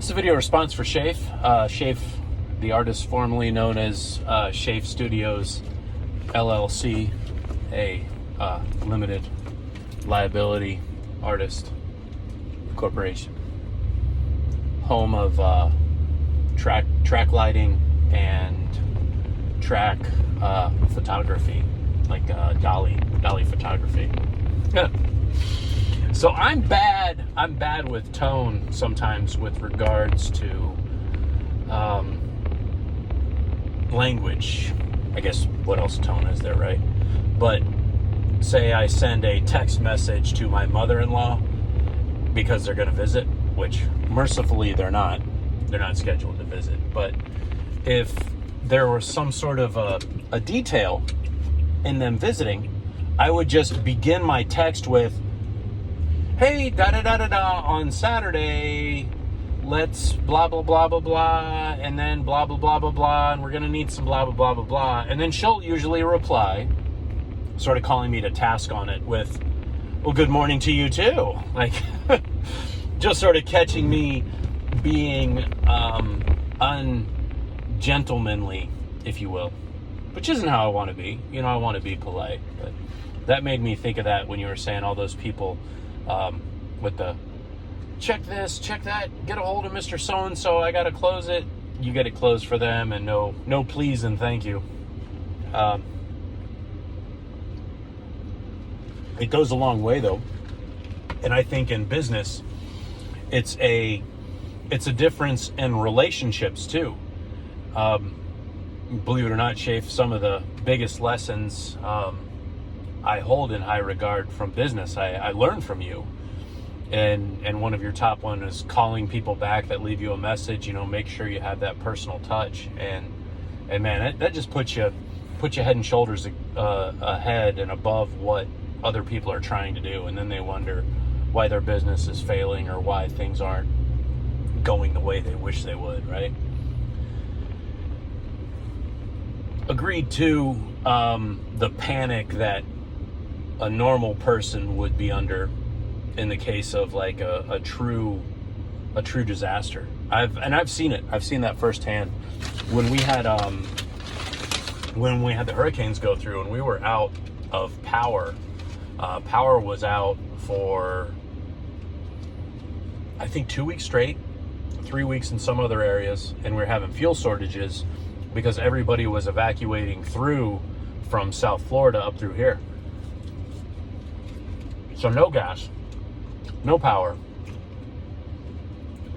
This is a video response for Shafe. Shafe, the artist formerly known as Shafe Studios LLC, a limited liability artist corporation, home of track lighting and track photography, like dolly photography. Yeah. So I'm bad with tone sometimes with regards to language. I guess what else tone is there, right? But say I send a text message to my mother-in-law because they're going to visit, which mercifully they're not scheduled to visit. But if there was some sort of a detail in them visiting, I would just begin my text with, hey, da-da-da-da-da, on Saturday, let's blah, blah, blah, blah, blah, and then blah, blah, blah, blah, blah, and we're going to need some blah, blah, blah, blah, blah. And then she'll usually reply, sort of calling me to task on it with, well, good morning to you too. Like, just sort of catching me being ungentlemanly, if you will, which isn't how I want to be. You know, I want to be polite, but that made me think of that when you were saying all those people with the check this, check that, get a hold of Mr. So-and-so, I gotta close it. You get it closed for them, and no please and thank you. It goes a long way though, and I think in business it's a difference in relationships too. Believe it or not, Shafe, some of the biggest lessons I hold in high regard from business, I learned from you. And one of your top one is calling people back that leave you a message. You know, make sure you have that personal touch. And man, that just puts you head and shoulders ahead and above what other people are trying to do. And then they wonder why their business is failing or why things aren't going the way they wish they would, right? Agreed to the panic that a normal person would be under in the case of like a true disaster. I've seen it. I've seen that firsthand. When we had the hurricanes go through and we were out of power, power was out for I think 2 weeks straight, 3 weeks in some other areas, and we were having fuel shortages because everybody was evacuating through from South Florida up through here. So no gas, no power.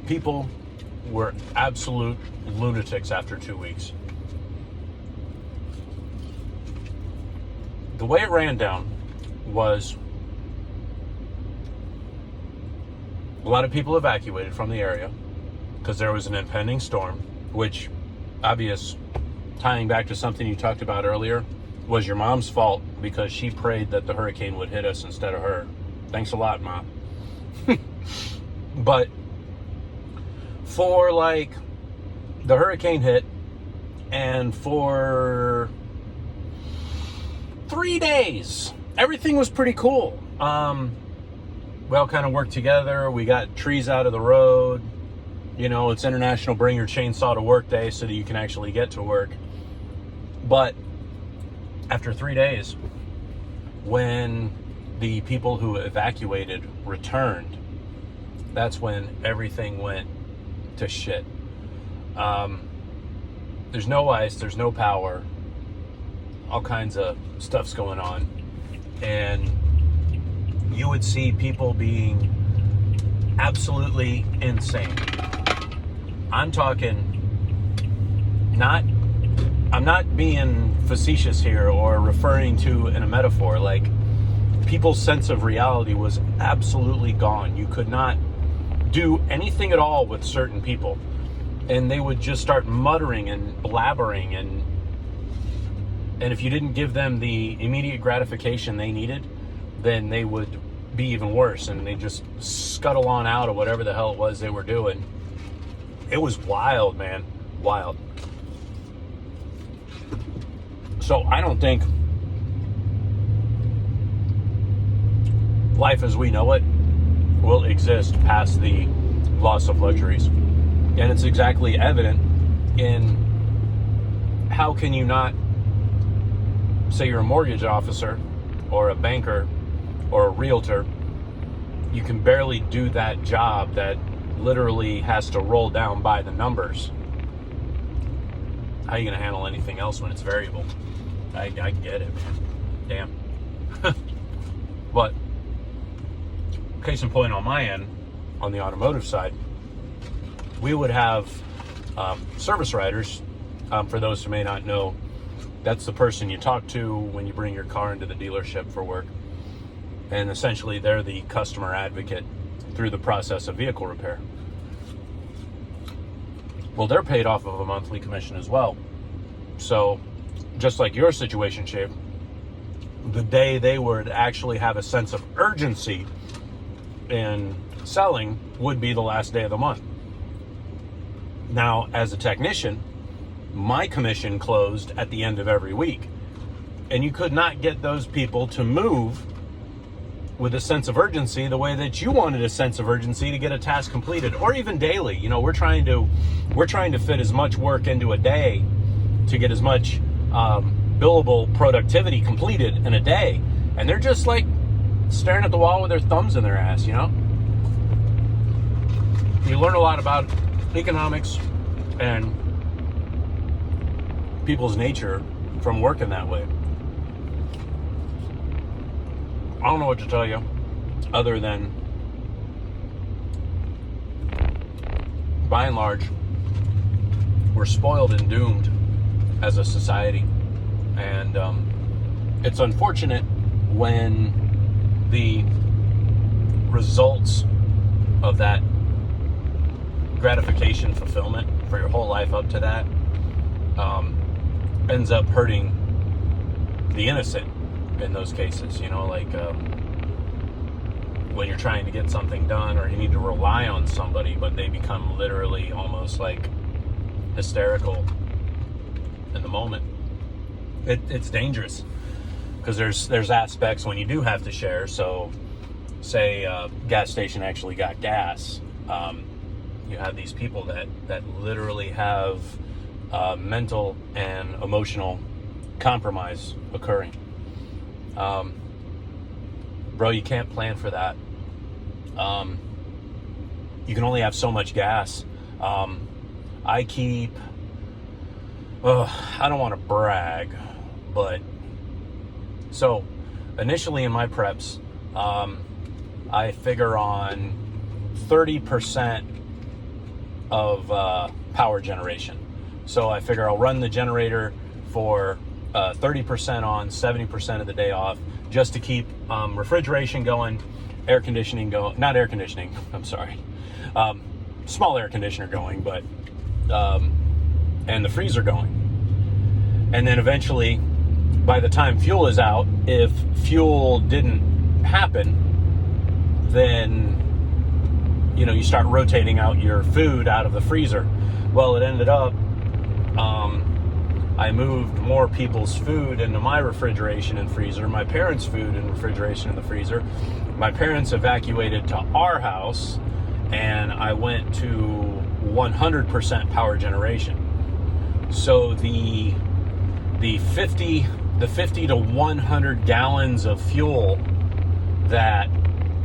People were absolute lunatics after 2 weeks. The way it ran down was a lot of people evacuated from the area because there was an impending storm, which, obvious, tying back to something you talked about earlier, was your mom's fault because she prayed that the hurricane would hit us instead of her. Thanks a lot, Mom. But for like the hurricane hit, and for 3 days, everything was pretty cool. We all kind of worked together. We got trees out of the road. You know, it's International Bring Your Chainsaw to Work Day so that you can actually get to work. But after 3 days, when the people who evacuated returned, that's when everything went to shit. There's no ice, there's no power, all kinds of stuff's going on. And you would see people being absolutely insane. I'm talking, I'm not being facetious here or referring to in a metaphor. Like, people's sense of reality was absolutely gone. You could not do anything at all with certain people, and they would just start muttering and blabbering, and if you didn't give them the immediate gratification they needed, then they would be even worse, and they just scuttle on out of whatever the hell it was they were doing. It was wild, man. Wild. So I don't think life as we know it will exist past the loss of luxuries. And it's exactly evident in how can you not, say you're a mortgage officer or a banker or a realtor, you can barely do that job that literally has to roll down by the numbers. How are you going to handle anything else when it's variable? I get it, man. Damn. But case in point on my end, on the automotive side, we would have service writers. For those who may not know, that's the person you talk to when you bring your car into the dealership for work. And essentially, they're the customer advocate through the process of vehicle repair. Well, they're paid off of a monthly commission as well. So, just like your situation, Shape, the day they would actually have a sense of urgency in selling would be the last day of the month. Now, as a technician, my commission closed at the end of every week. And you could not get those people to move with a sense of urgency the way that you wanted a sense of urgency to get a task completed, or even daily. You know, we're trying to fit as much work into a day to get as much billable productivity completed in a day. And they're just like staring at the wall with their thumbs in their ass, you know? You learn a lot about economics and people's nature from working that way. I don't know what to tell you other than, by and large, we're spoiled and doomed as a society. And it's unfortunate when the results of that gratification fulfillment for your whole life up to that ends up hurting the innocent in those cases. You know, like when you're trying to get something done or you need to rely on somebody, but they become literally almost like hysterical in the moment. It's dangerous because there's aspects when you do have to share. So say a gas station actually got gas, you have these people that literally have mental and emotional compromise occurring. Bro, you can't plan for that. You can only have so much gas. I keep, I don't want to brag, but so initially in my preps, I figure on 30% of power generation. So I figure I'll run the generator for 30% on, 70% of the day off, just to keep refrigeration going, air conditioning going, not air conditioning, I'm sorry, small air conditioner going, but, and the freezer going. And then eventually, by the time fuel is out, if fuel didn't happen, then, you know, you start rotating out your food out of the freezer. Well, it ended up, I moved more people's food into my refrigeration and freezer, my parents' food and refrigeration in the freezer. My parents evacuated to our house, and I went to 100% power generation. So the 50 to 100 gallons of fuel that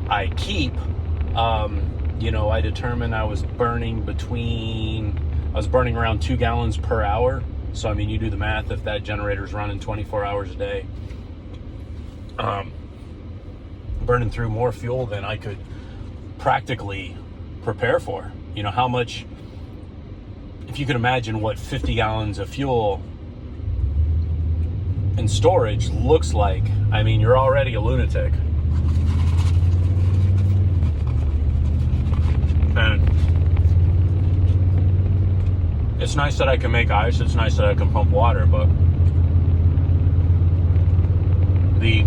I keep, you know, I determined I was burning around 2 gallons per hour. So, I mean, you do the math, if that generator's running 24 hours a day, burning through more fuel than I could practically prepare for. You know, how much, if you could imagine what 50 gallons of fuel in storage looks like, I mean, you're already a lunatic. And it's nice that I can make ice, it's nice that I can pump water, but the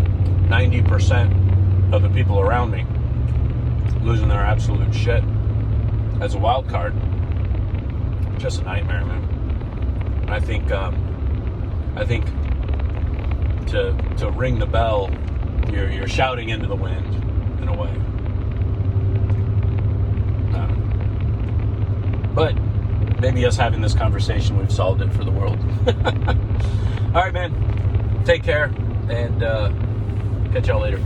90% of the people around me losing their absolute shit as a wild card, just a nightmare, man. I think to ring the bell, you're shouting into the wind in a way. But maybe us having this conversation, we've solved it for the world. All right, man. Take care, and catch y'all later.